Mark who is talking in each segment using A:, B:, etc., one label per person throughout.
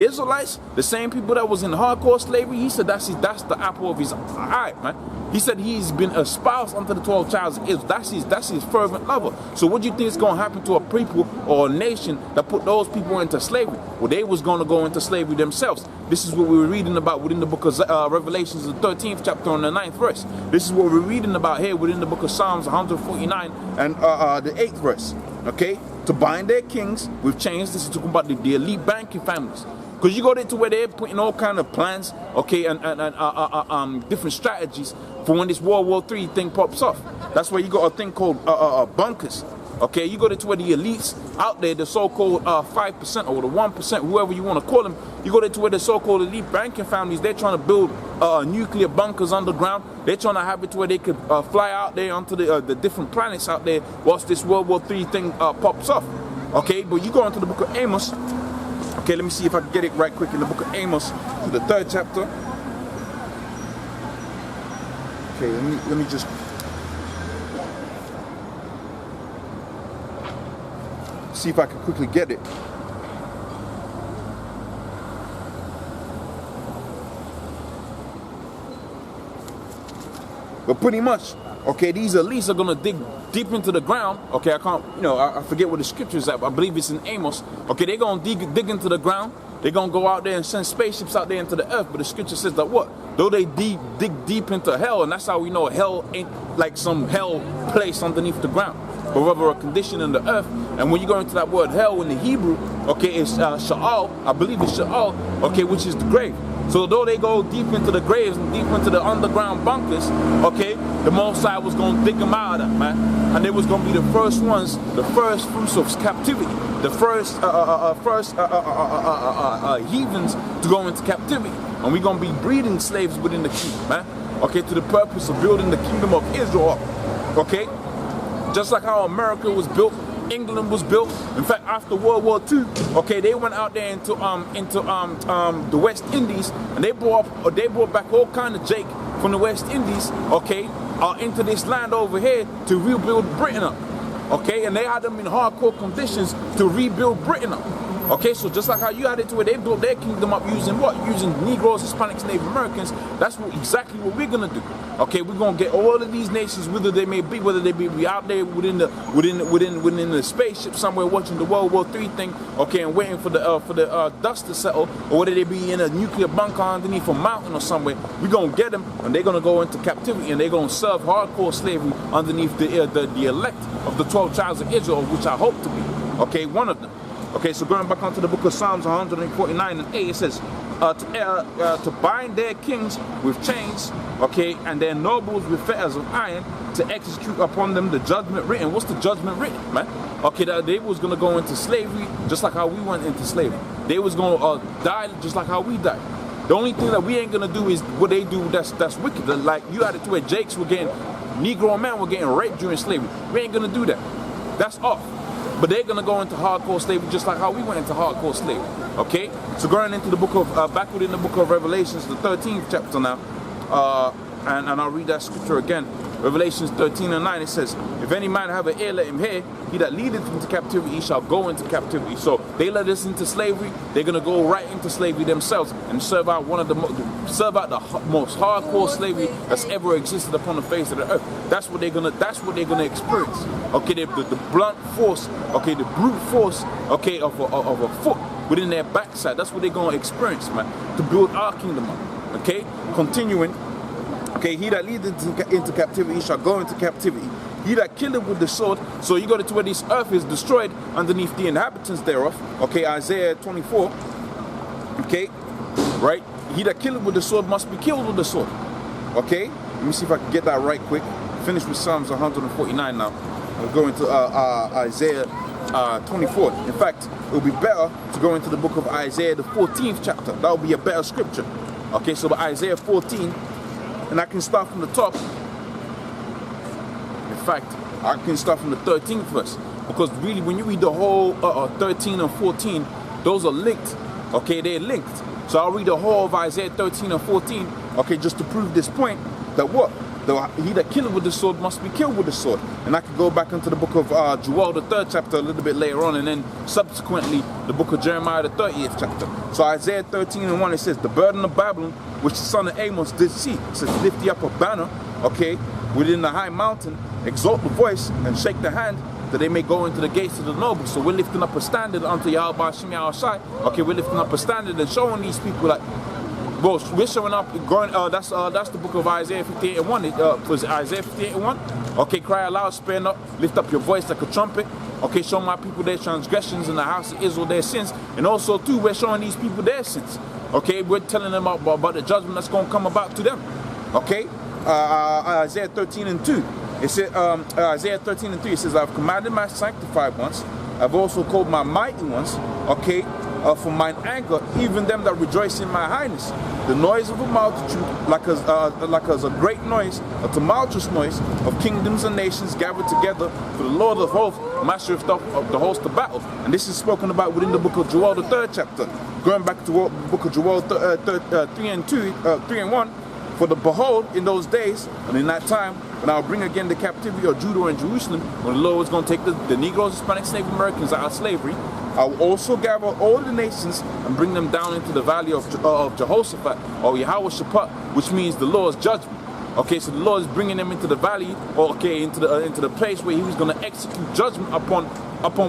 A: Israelites, the same people that was in hardcore slavery, he said that's the apple of his eye, man. He said he's been espoused unto the 12 tribes of Israel. That's his fervent lover. So what do you think is going to happen to a people or a nation that put those people into slavery? Well, they was going to go into slavery themselves. This is what we were reading about within the book of Revelations, the 13th chapter and the 9th verse. This is what we're reading about here within the book of Psalms 149 and the 8th verse. Okay? To bind their kings with chains. This is talking about the elite banking families. Because you go there to where they're putting all kind of plans, okay, and different strategies for when this World War III thing pops off. That's why you got a thing called bunkers. Okay, you go there to where the elites out there, the so-called 5% or the 1%, whoever you want to call them, you go there to where the so-called elite banking families, they're trying to build nuclear bunkers underground. They're trying to have it to where they could fly out there onto the different planets out there whilst this World War III thing pops off. Okay, but you go into the book of Amos. Okay, let me see if I can get it right quick in the book of Amos to the 3rd chapter. Okay, let me just see if I can quickly get it. But pretty much, okay, these elites are gonna dig deep into the ground. Okay, I can't, I forget what the scripture is at, but I believe it's in Amos. Okay, they're gonna dig into the ground. They're gonna go out there and send spaceships out there into the earth. But the scripture says that what? Though they dig deep into hell, and that's how we know hell ain't like some hell place underneath the ground, but rather a condition in the earth. And when you go into that word hell in the Hebrew, okay, it's Sha'al. I believe it's Sha'al, okay, which is the grave. So though they go deep into the graves and deep into the underground bunkers, okay, the Most High was going to dig them out of that, man. And they was going to be the first ones, the first fruits of captivity, the first heathens to go into captivity. And we're going to be breeding slaves within the kingdom, man. Okay, to the purpose of building the kingdom of Israel up. Okay, just like how America was built, England was built. In fact, after World War II, okay, they went out there into the West Indies, and they brought back all kind of Jake from the West Indies, okay, into this land over here to rebuild Britain up, okay, and they had them in hardcore conditions to rebuild Britain up. Okay, so just like how you had it to where they built their kingdom up using what? Using Negroes, Hispanics, Native Americans. That's exactly what we're gonna do. Okay, we're gonna get all of these nations, whether they be out there within the spaceship somewhere watching the World War III thing, okay, and waiting for the dust to settle, or whether they be in a nuclear bunker underneath a mountain or somewhere. We're gonna get them, and they're gonna go into captivity, and they're gonna serve hardcore slavery underneath the elect of the 12 tribes of Israel, which I hope to be. Okay, one of them. Okay, so going back onto the book of Psalms 149 and 8, it says, to bind their kings with chains, okay, and their nobles with fetters of iron, to execute upon them the judgment written. What's the judgment written, man? Okay, that they was going to go into slavery just like how we went into slavery. They was going to die just like how we died. The only thing that we ain't going to do is what they do that's wicked. Like you had it to where Jakes were getting, Negro men were getting raped during slavery. We ain't going to do that. That's off. But they're going to go into hardcore slavery just like how we went into hardcore slavery. Okay? So going into the book of, back within the book of Revelations, the 13th chapter now, and I'll read that scripture again. Revelations 13 and 9, it says, if any man have an ear, let him hear. He that leadeth into captivity, he shall go into captivity. So they led us into slavery. They're going to go right into slavery themselves and serve out the most hardcore slavery that's ever existed upon the face of the earth. That's what they're going to experience. Okay, the blunt force, okay, the brute force, okay, of a foot within their backside. That's what they're going to experience, man, to build our kingdom up. Okay, continuing. Okay, he that leadeth into captivity shall go into captivity. He that killeth with the sword. So you go to where this earth is destroyed underneath the inhabitants thereof. Okay, Isaiah 24. Okay, right? He that killeth with the sword must be killed with the sword. Okay, let me see if I can get that right quick. Finish with Psalms 149 now. We'll go into Isaiah 24. In fact, it will be better to go into the book of Isaiah, the 14th chapter. That will be a better scripture. Okay, so Isaiah 14. And I can start from the top. In fact, I can start from the 13th verse. Because really, when you read the whole 13 and 14, those are linked. Okay, they're linked. So I'll read the whole of Isaiah 13 and 14. Okay, just to prove this point, that what? he that killeth with the sword must be killed with the sword. And I could go back into the book of Joel, the 3rd chapter, a little bit later on, and then subsequently the book of Jeremiah, the 30th chapter. So Isaiah 13:1, it says, the burden of Babylon, which the son of Amos did see. It says, lift ye up a banner, okay, within the high mountain, exalt the voice, and shake the hand, that they may go into the gates of the nobles. So we're lifting up a standard unto Yahweh Shem Yahushai. Okay, we're lifting up a standard and showing these people like, well, we're showing up, going, that's the book of Isaiah 58:1. Was it Isaiah 58:1? Okay, cry aloud, spare not, lift up your voice like a trumpet. Okay, show my people their transgressions in the house of Israel their sins. And also, too, we're showing these people their sins. Okay, we're telling them about the judgment that's going to come about to them. Okay, Isaiah 13:2. It said, Isaiah 13:3, it says, I've commanded my sanctified ones, I've also called my mighty ones, okay, for mine anger, even them that rejoice in my highness. The noise of a multitude, like as a great noise, a tumultuous noise of kingdoms and nations gathered together for the Lord of hosts, master of the host of battle. And this is spoken about within the book of Joel, the 3rd chapter. Going back to the book of Joel 3:1, for the behold, in those days, and in that time, when I'll bring again the captivity of Judah and Jerusalem, when the Lord is going to take the Negroes, Hispanics, Native Americans out of slavery, I will also gather all the nations and bring them down into the valley of Jehoshaphat, or Yahweh Shaphat, which means the Lord's judgment. Okay, so the Lord is bringing them into the valley, or okay, into the place where He was going to execute judgment upon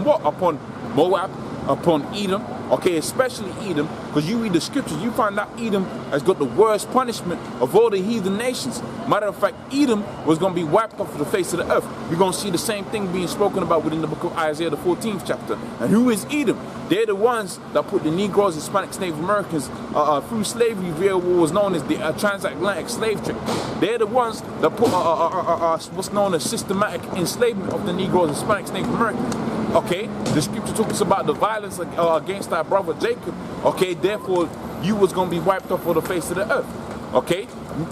A: what? Upon Moab, upon Edom. Okay, especially Edom, because you read the scriptures, you find out Edom has got the worst punishment of all the heathen nations. Matter of fact, Edom was going to be wiped off the face of the earth. We're going to see the same thing being spoken about within the book of Isaiah, the 14th chapter. And who is Edom? They're the ones that put the Negroes, Hispanics, Native Americans through slavery via what was known as the transatlantic slave trade. They're the ones that put what's known as systematic enslavement of the Negroes, Hispanics, Native Americans. Okay, the scripture talks about the violence against our brother Jacob. Okay, therefore you was going to be wiped off of the face of the earth. Okay,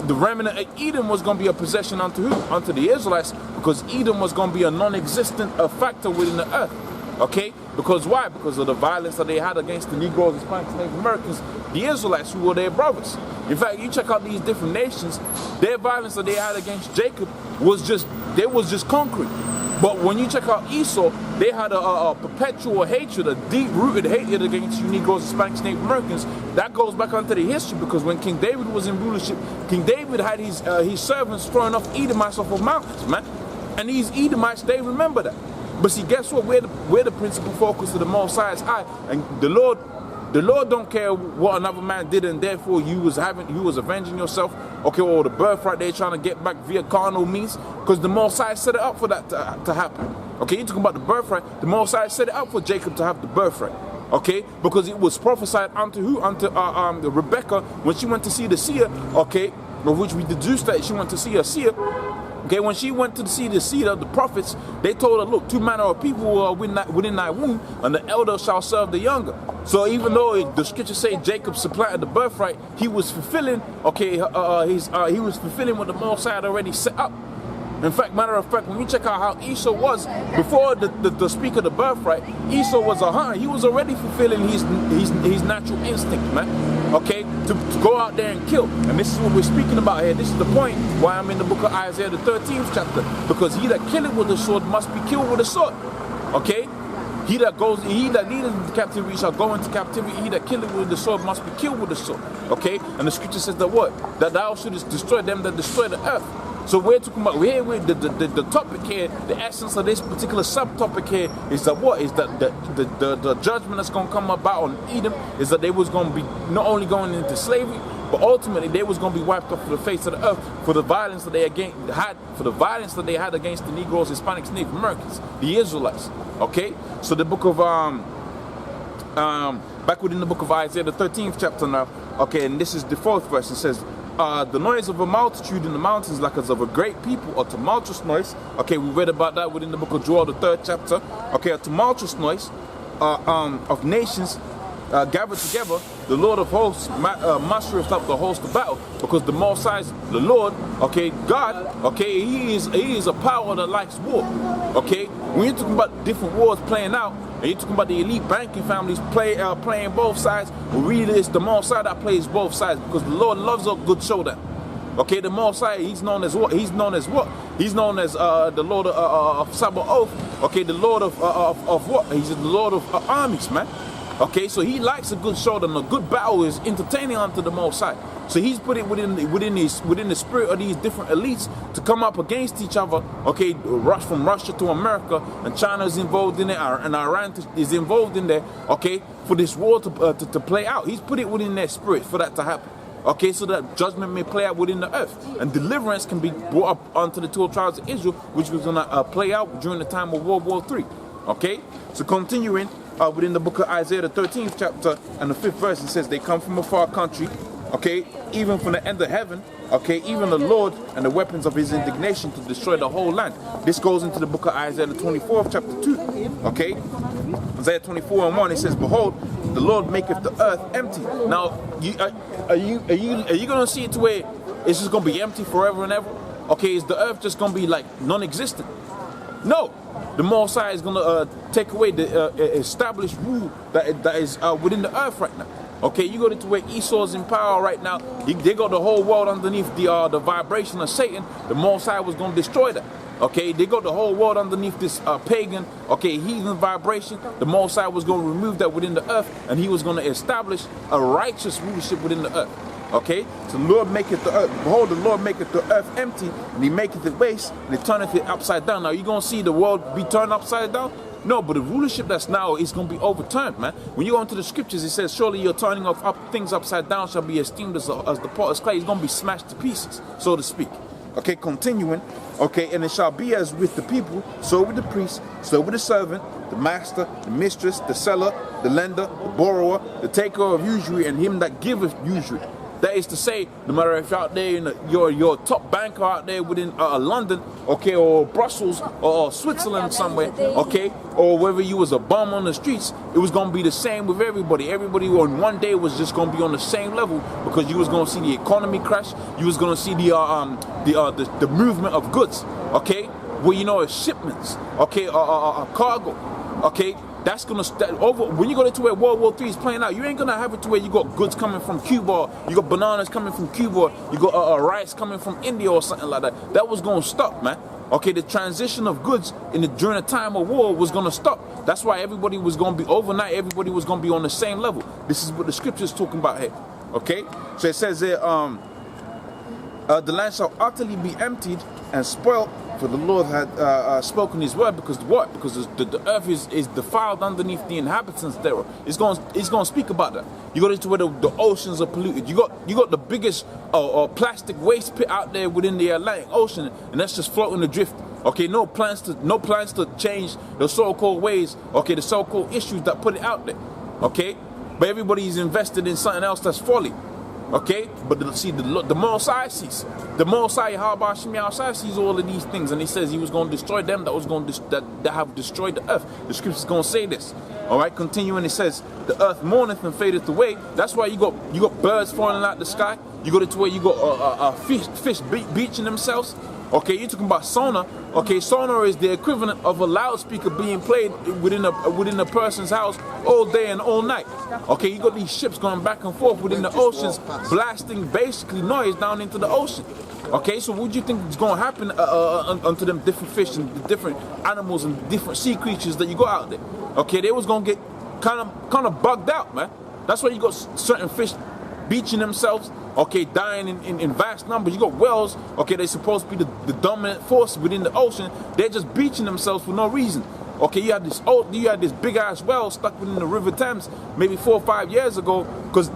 A: the remnant of Edom was going to be a possession unto who? Unto the Israelites, because Edom was going to be a non-existent factor within the earth. Okay, because why? Because of the violence that they had against the Negroes, Hispanics, Native Americans, the Israelites, who were their brothers. In fact, you check out these different nations, their violence that they had against Jacob was just concrete. But when you check out Esau, they had a perpetual hatred, a deep-rooted hatred against you Negroes, Hispanics, Native Americans. That goes back onto the history, because when King David was in rulership, King David had his servants throwing off Edomites off of mountains, man. And these Edomites, they remember that. But see, guess what? We're the principal focus of the Most High's eye. And the Lord don't care what another man did, and therefore you was avenging yourself, okay, or the birthright they're trying to get back via carnal means, because the Most High set it up for that to happen. Okay, you're talking about the birthright. The Most High set it up for Jacob to have the birthright. Okay, because it was prophesied unto who? Unto Rebecca when she went to see the seer. Okay, of which we deduced that she went to see a seer. Okay, when she went to see the seed of the prophets, they told her, look, 2 manner of people are within thy womb, and the elder shall serve the younger. So even though the scriptures say Jacob supplanted the birthright, he was fulfilling, okay, he was fulfilling what the Most High had already set up. In fact, matter of fact, when you check out how Esau was, before the speak of the birthright, Esau was a hunter. He was already fulfilling his natural instinct, man. Okay, to go out there and kill. And this is what we're speaking about here. This is the point why I'm in the book of Isaiah, the 13th chapter. Because he that killeth with the sword must be killed with a sword. Okay? He that leadeth into captivity shall go into captivity. He that killeth with the sword must be killed with the sword. Okay? And the scripture says that what? That thou shouldest destroy them that destroy the earth. So we're talking about the topic here, the essence of this particular subtopic here is that what? Is that the judgment that's going to come about on Edom is that they was going to be not only going into slavery, but ultimately they was going to be wiped off the face of the earth for the violence that they had against the Negroes, Hispanics, Native Americans, the Israelites. Okay, so the book of back within the book of Isaiah, the 13th chapter now. Okay, and this is the 4th verse. It says, the noise of a multitude in the mountains like as of a great people, a tumultuous noise. Okay, we read about that within the book of Joel, the 3rd chapter. Okay, a tumultuous noise of nations gathered together. The Lord of hosts mustereth up the host of battle, because the Most High, the Lord, okay, God, okay, he is a power that likes war. Okay, when you're talking about different wars playing out, and you're talking about the elite banking families playing both sides, well, really it's the Most High that plays both sides, because the Lord loves a good showdown. Okay, the Most High, he's known as what? He's known as what? He's known as the Lord of Sabaoth. Okay, the Lord of what? He's the Lord of armies, man. Okay, so he likes a good shoulder, and a good battle is entertaining unto the Most High. So he's put it within the spirit of these different elites to come up against each other. Okay, rush from Russia to America, and China is involved in it, and Iran is involved in there. Okay, for this war to play out, he's put it within their spirit for that to happen. Okay, so that judgment may play out within the earth, and deliverance can be brought up onto the 12 tribes of Israel, which was gonna play out during the time of World War III. Okay, so continuing within the book of Isaiah, the 13th chapter and the 5th verse, it says, "They come from a far country, okay, even from the end of heaven, okay, even the Lord and the weapons of his indignation to destroy the whole land." This goes into the book of Isaiah, the 24th chapter 2, okay. Isaiah 24:1, it says, "Behold, the Lord maketh the earth empty." Now, are you gonna see it to where it's just gonna be empty forever and ever? Okay, is the earth just gonna be like non-existent? No, the Most High is gonna take away the established rule that is within the earth right now. Okay, you go to where Esau's in power right now. They got the whole world underneath the vibration of Satan. The Most High was gonna destroy that. Okay, they got the whole world underneath this pagan, okay, heathen vibration. The Most High was going to remove that within the earth, and he was going to establish a righteous rulership within the earth. Okay, so the Lord maketh the earth, behold, the Lord maketh the earth empty, and he maketh it waste, and he turneth it upside down. Now, you going to see the world be turned upside down? No, but the rulership that's now is going to be overturned, man. When you go into the scriptures, it says, "Surely your turning of things upside down shall be esteemed as the potter's clay." It's going to be smashed to pieces, so to speak. Okay, continuing. Okay, "And it shall be as with the people, so with the priest, so with the servant, the master, the mistress, the seller, the lender, the borrower, the taker of usury, and him that giveth usury." That is to say, no matter if you're out there in your top banker out there within London, okay, or Brussels, or Switzerland somewhere, okay, or whether you was a bum on the streets, it was gonna be the same with everybody. Everybody on one day was just gonna be on the same level, because you was gonna see the economy crash. You was gonna see the movement of goods, okay, well, you know, shipments, okay, cargo, okay. That's gonna over when you go to where World War III is playing out. You ain't gonna have it to where you got goods coming from Cuba, you got bananas coming from Cuba, you got rice coming from India or something like that. That was gonna stop, man. Okay, the transition of goods during the time of war was gonna stop. That's why everybody was gonna be overnight. Everybody was gonna be on the same level. This is what the scripture is talking about here. Okay, so it says there, "The land shall utterly be emptied and spoiled, for the Lord had spoken his word." Because what? Because the earth is defiled underneath the inhabitants thereof. It's going to speak about that. You go into where the oceans are polluted. You got the biggest plastic waste pit out there within the Atlantic Ocean, and that's just floating adrift. Okay, no plans to change the so-called ways. Okay, the so-called issues that put it out there. Okay, but everybody's invested in something else that's folly. Okay, but see, the Most High sees. The Most High, sees all of these things, and he says he was going to destroy them that have destroyed the earth. The scripture is going to say this. All right, continuing, it says, "The earth mourneth and fadeth away." That's why you got birds falling out the sky. You go to where you got fish beaching themselves. Okay, you're talking about sonar. Okay, sonar is the equivalent of a loudspeaker being played within a person's house all day and all night. Okay, you got these ships going back and forth within the oceans, blasting basically noise down into the ocean. Okay, so what do you think is going to happen unto them different fish and the different animals and different sea creatures that you got out there? Okay, they was going to get kind of bugged out, man. That's why you got certain fish beaching themselves, okay, dying in vast numbers. You got whales, okay, they're supposed to be the dominant force within the ocean. They're just beaching themselves for no reason. Okay, you had this big ass whale stuck within the River Thames maybe 4 or 5 years ago because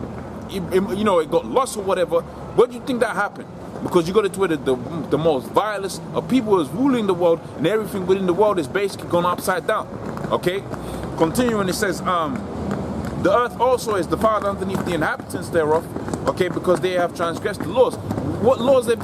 A: it got lost or whatever. What do you think that happened? Because you got to where the most vilest of people is ruling the world, and everything within the world is basically gone upside down. Okay, continuing, it says, "The earth also is defiled underneath the inhabitants thereof," okay, because they have transgressed the laws. What laws have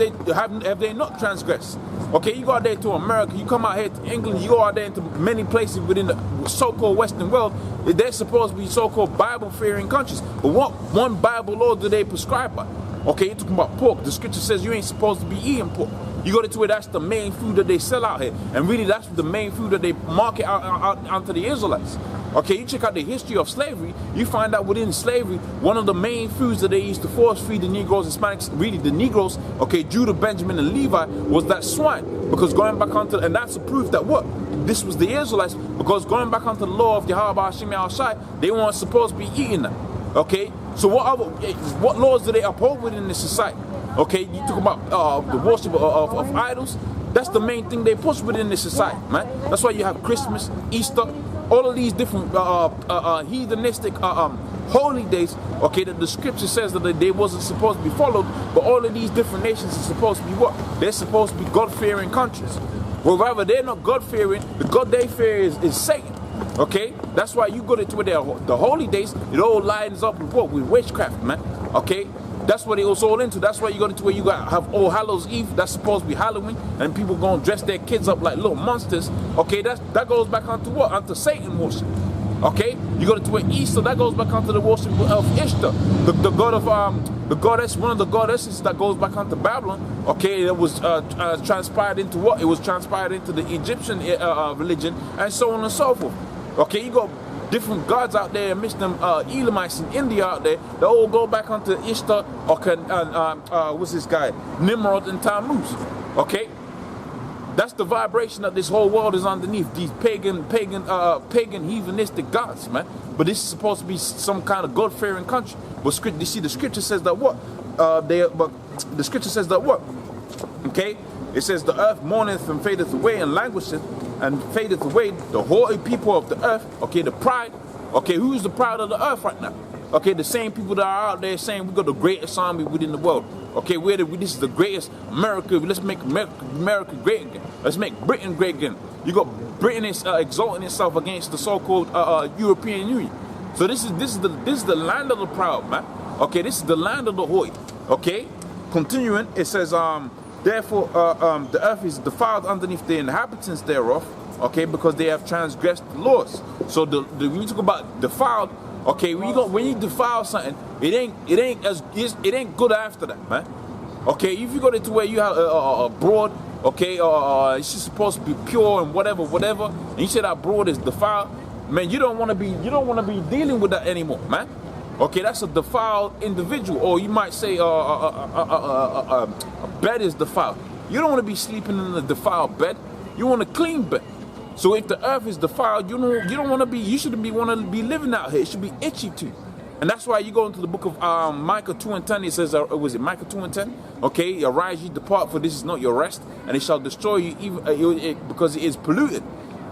A: they not transgressed? Okay, you go out there to America, you come out here to England, you go out there into many places within the so-called Western world. They're supposed to be so-called Bible-fearing countries. But what one Bible law do they prescribe by? Okay, you're talking about pork. The scripture says you ain't supposed to be eating pork. You go to where that's the main food that they sell out here. And really, that's the main food that they market out to the Israelites. Okay, you check out the history of slavery, you find out within slavery, one of the main foods that they used to force feed the Negroes, Hispanics, really the Negroes, okay, Judah, Benjamin, and Levi, was that swine. Because going back onto, and that's a proof that what? This was the Israelites, because going back onto the law of Yahweh Hashem Yahushai, they weren't supposed to be eating that. Okay, so what laws do they uphold within this society? Okay, you talk about the worship of idols. That's the main thing they push within this society, man. That's why you have Christmas, Easter, all of these different heathenistic holy days, okay, that the scripture says that they wasn't supposed to be followed, but all of these different nations are supposed to be what? They're supposed to be God-fearing countries. Well, rather, they're not God-fearing. The God they fear is Satan. Okay, that's why you go to where the holy days, it all lines up with what? With witchcraft, man. Okay, that's what it was all into. That's why you go to where you got have All Hallows Eve. That's supposed to be Halloween, and people gonna dress their kids up like little monsters. Okay, that goes back onto what? Onto Satan worship. Okay, you go to where Easter, that goes back onto the worship of Ishtar, the god of the goddess, one of the goddesses that goes back onto Babylon. Okay, it was transpired into what? It was transpired into the Egyptian religion, and so on and so forth. Okay, you got different gods out there amidst them Elamites in India out there that all go back onto Ishtar, okay, and what's this guy? Nimrod and Tammuz. Okay, that's the vibration that this whole world is underneath. These pagan, heathenistic gods, man. But this is supposed to be some kind of God-fearing country. But you see, the scripture says that what? The scripture says that what? Okay, it says the earth mourneth and fadeth away and languisheth and fadeth away, the haughty people of the earth. Okay, the pride. Okay, who's the pride of the earth right now? Okay, the same people that are out there saying we got the greatest army within the world. Okay, this is the greatest America. Let's make America great again. Let's make Britain great again. You got Britain is exalting itself against the so-called European Union. So this is the land of the proud, man. Okay, this is the land of the haughty. Okay, continuing, it says therefore the earth is defiled underneath the inhabitants thereof. Okay, because they have transgressed the laws. So when you talk about defiled, okay, when you defile something, it ain't good after that, man. Okay, if you go to where you have a broad, okay, it's just supposed to be pure and whatever, and you say that broad is defiled, man, you don't want to be dealing with that anymore, man. Okay, that's a defiled individual, or you might say a bed is defiled. You don't want to be sleeping in a defiled bed. You want a clean bed. So if the earth is defiled, you don't want to be. You shouldn't want to be living out here. It should be itchy too. And that's why you go into the book of Micah 2:10. It says, was it Micah 2:10? Okay, arise ye, depart, for this is not your rest, and it shall destroy you, even because it is polluted.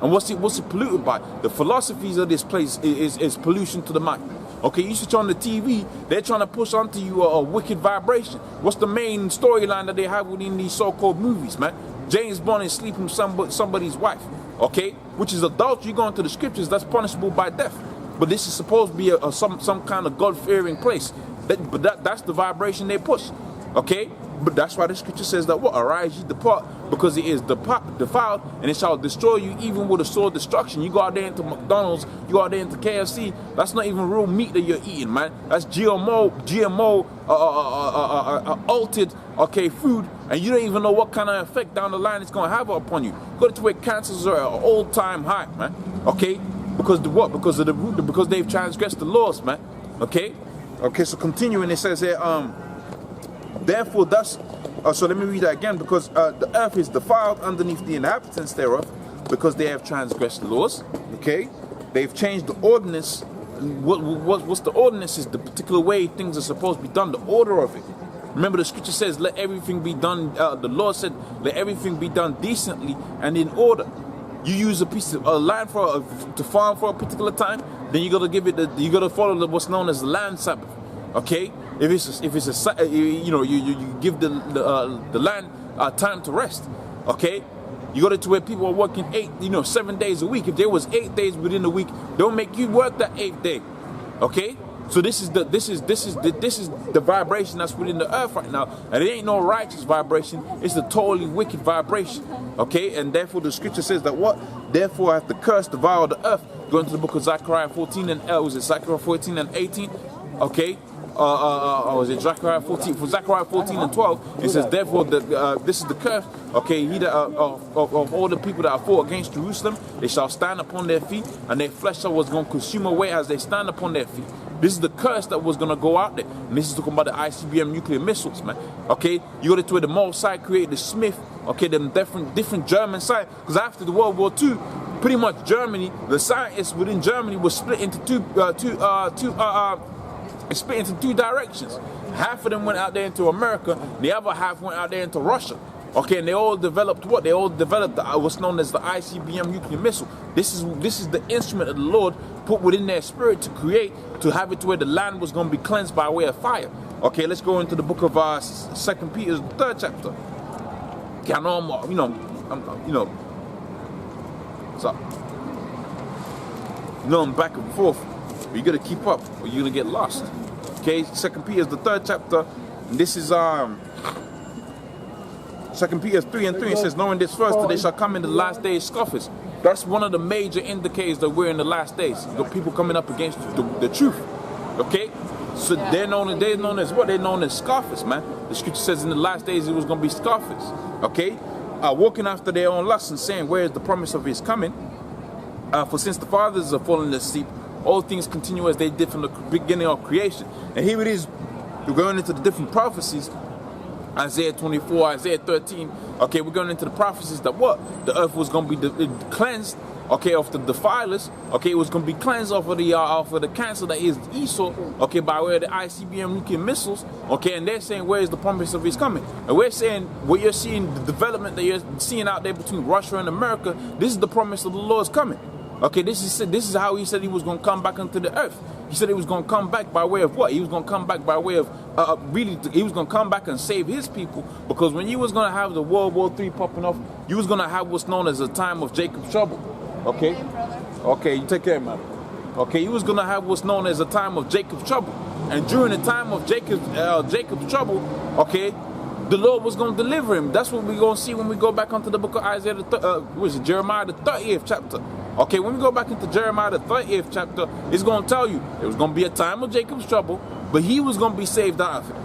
A: And what's it polluted by? The philosophies of this place is pollution to the mind. Okay, you switch on the TV, they're trying to push onto you a wicked vibration. What's the main storyline that they have within these so-called movies, man? James Bond is sleeping with somebody's wife. Okay, which is adultery. You go into the scriptures, that's punishable by death. But this is supposed to be some kind of God-fearing place. That's the vibration they push. Okay, but that's why the scripture says that what? Arise ye, depart, because it is defiled, and it shall destroy you even with a sword destruction. You go out there into McDonald's, you go out there into KFC, that's not even real meat that you're eating, man. That's GMO altered, okay, food, and you don't even know what kind of effect down the line it's going to have upon you. Go to where cancers are at an all-time high, man. Okay, because the what? Because of the root, because they've transgressed the laws, man. Okay, so continuing, it says here, therefore thus, so let me read that again, because the earth is defiled underneath the inhabitants thereof, because they have transgressed the laws. Okay, they've changed the ordinance. What's the ordinance? Is the particular way things are supposed to be done, the order of it. Remember, the scripture says, let everything be done, the Lord said, let everything be done decently and in order. You use a piece of land to farm for a particular time, then you gotta you gotta follow what's known as the land Sabbath. Okay, if it's a you give the land time to rest. Okay, you go to where people are working 7 days a week. If there was 8 days within the week, they'll make you work that 8th day. Okay, so this is the vibration that's within the earth right now, and it ain't no righteous vibration. It's a totally wicked vibration. Okay, and therefore the scripture says that what? Therefore I have the curse devour the earth. Go into the book of Zechariah 14 and Zechariah 14 and 18. Okay, was it Zechariah 14? For Zechariah 14 and 12, it says, therefore, this is the curse. Okay, he that of all the people that are fought against Jerusalem, they shall stand upon their feet, and their flesh was going to consume away as they stand upon their feet. This is the curse that was going to go out there. And this is talking about the ICBM nuclear missiles, man. Okay, you got it to where the Mossad created the Smith. Okay, them different German science. Because after the World War II, pretty much Germany, the scientists within Germany was split into two directions. Half of them went out there into America, the other half went out there into Russia. Okay, and they all developed what? They all developed what's known as the ICBM nuclear missile. This is the instrument that the Lord put within their spirit to create, to have it to where the land was going to be cleansed by way of fire. Okay, let's go into the book of 2 Peter, the 3rd chapter. Okay, I know I'm back and forth, but you gotta keep up, or you're gonna get lost. Okay, 2 Peter, the 3rd chapter, and this is 2 Peter 3 and 3, it says, knowing this first, that they shall come in the last days scoffers. That's one of the major indicators that we're in the last days. The people coming up against the truth. Okay? So they're known as what? They're known as scoffers, man. The scripture says in the last days it was going to be scoffers. Okay? Walking after their own lusts and saying, where is the promise of his coming? For since the fathers are fallen asleep, all things continue as they did from the beginning of creation. And here it is, we're going into the different prophecies. Isaiah 24, Isaiah 13. Okay, we're going into the prophecies that what? The earth was going to be cleansed, okay, of the defilers. Okay, it was going to be cleansed off of the cancer that is Esau, okay, by way of the ICBM nuclear missiles. Okay, and they're saying, where is the promise of his coming? And we're saying, what you're seeing, the development that you're seeing out there between Russia and America, this is the promise of the Lord's coming. Okay, this is how he said he was going to come back into the earth. He said he was going to come back by way of what? He was going to come back by way of, he was going to come back and save his people. Because when you was going to have the World War III popping off, you was going to have what's known as a time of Jacob's trouble. Okay? Okay, you take care, man. Okay, you was going to have what's known as a time of Jacob's trouble. And during the time of Jacob's trouble, okay, the Lord was going to deliver him. That's what we're going to see when we go back onto the book of Isaiah, Jeremiah, the 30th chapter. Okay, when we go back into Jeremiah, the 30th chapter, it's going to tell you there was going to be a time of Jacob's trouble, but he was going to be saved out of it.